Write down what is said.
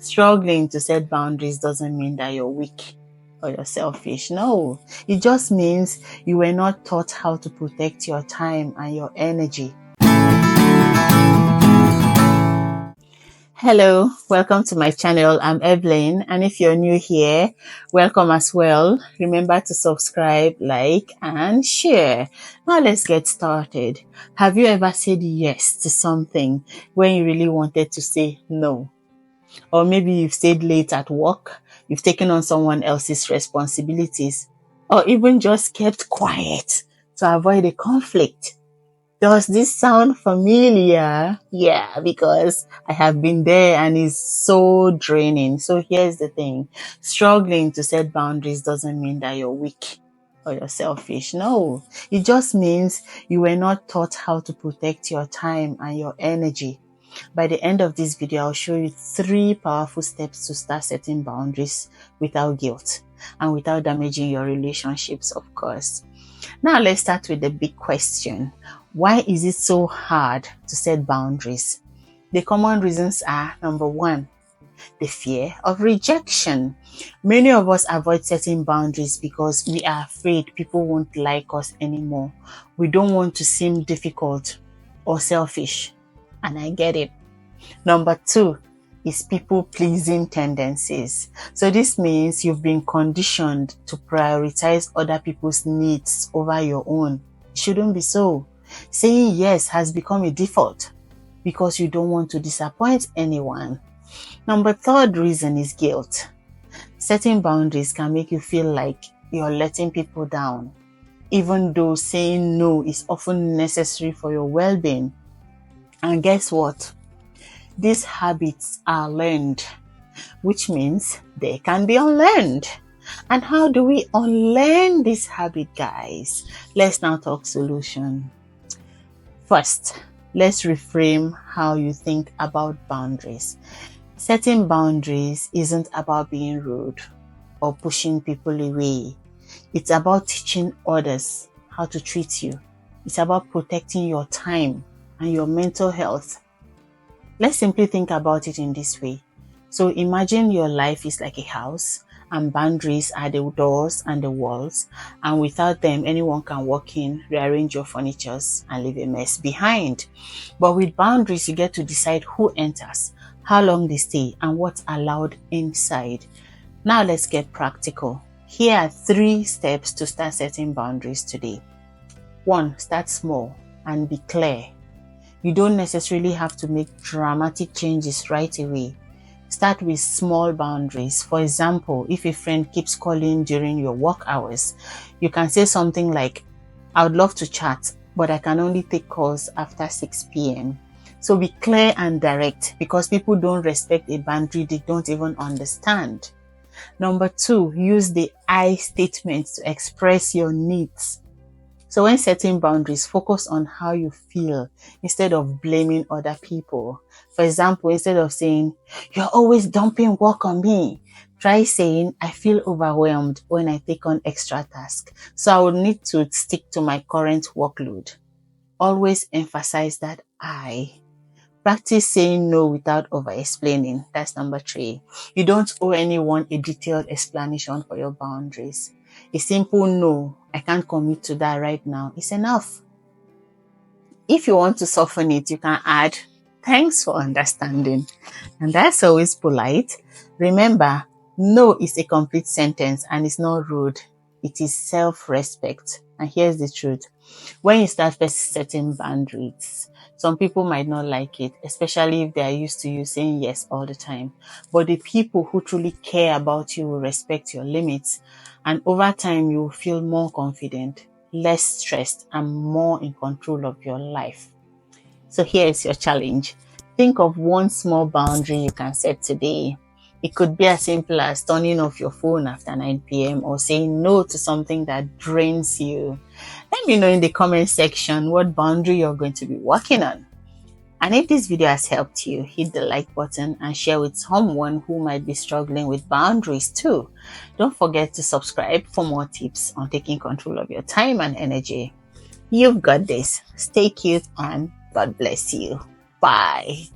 Struggling to set boundaries doesn't mean that you're weak or you're selfish. No, it just means you were not taught how to protect your time and your energy. Hello, welcome to my channel. I'm Evelyn, and if you're new here, welcome as well. Remember to subscribe, like, and share. Now let's get started. Have you ever said yes to something when you really wanted to say no? Or maybe you've stayed late at work, you've taken on someone else's responsibilities, or even just kept quiet to avoid a conflict. Does this sound familiar? Yeah, because I have been there and it's so draining. So here's the thing. Struggling to set boundaries doesn't mean that you're weak or you're selfish. No, it just means you were not taught how to protect your time and your energy. By the end of this video, I'll show you 3 powerful steps to start setting boundaries without guilt and without damaging your relationships, of course. Now let's start with the big question. Why is it so hard to set boundaries? The common reasons are, number 1, the fear of rejection. Many of us avoid setting boundaries because we are afraid people won't like us anymore. We don't want to seem difficult or selfish, and I get it. Number 2 is people-pleasing tendencies. So this means you've been conditioned to prioritize other people's needs over your own. It shouldn't be so. Saying yes has become a default because you don't want to disappoint anyone. Number 3rd reason is guilt. Setting boundaries can make you feel like you're letting people down, even though saying no is often necessary for your well-being. And guess what? These habits are learned, which means they can be unlearned. And how do we unlearn this habit, guys? Let's now talk solution. First, let's reframe how you think about boundaries. Setting boundaries isn't about being rude or pushing people away. It's about teaching others how to treat you. It's about protecting your time and your mental health. Let's simply think about it in this way. So imagine your life is like a house, and boundaries are the doors and the walls, and without them, anyone can walk in, rearrange your furniture, and leave a mess behind. But with boundaries, you get to decide who enters, how long they stay, and what's allowed inside. Now let's get practical. Here are 3 steps to start setting boundaries today. 1, start small and be clear. You don't necessarily have to make dramatic changes right away. Start with small boundaries. For example, if a friend keeps calling during your work hours, you can say something like, I would love to chat, but I can only take calls after 6 p.m. So be clear and direct, because people don't respect a boundary they don't even understand. Number 2, use the I statement to express your needs. So when setting boundaries, focus on how you feel instead of blaming other people. For example, instead of saying, you're always dumping work on me, try saying, I feel overwhelmed when I take on extra tasks, so I would need to stick to my current workload. Always emphasize that I. Practice saying no without over-explaining. That's number 3. You don't owe anyone a detailed explanation for your boundaries. A simple no, I can't commit to that right now, is enough. If you want to soften it, you can add, thanks for understanding. And that's always polite. Remember, no is a complete sentence and it's not rude. It is self-respect. And here's the truth. When you start setting boundaries, some people might not like it, especially if they are used to you saying yes all the time. But the people who truly care about you will respect your limits. And over time, you will feel more confident, less stressed, and more in control of your life. So here is your challenge. Think of 1 small boundary you can set today. It could be as simple as turning off your phone after 9 p.m. or saying no to something that drains you. Let me know in the comment section what boundary you're going to be working on. And if this video has helped you, hit the like button and share with someone who might be struggling with boundaries too. Don't forget to subscribe for more tips on taking control of your time and energy. You've got this. Stay cute and God bless you. Bye.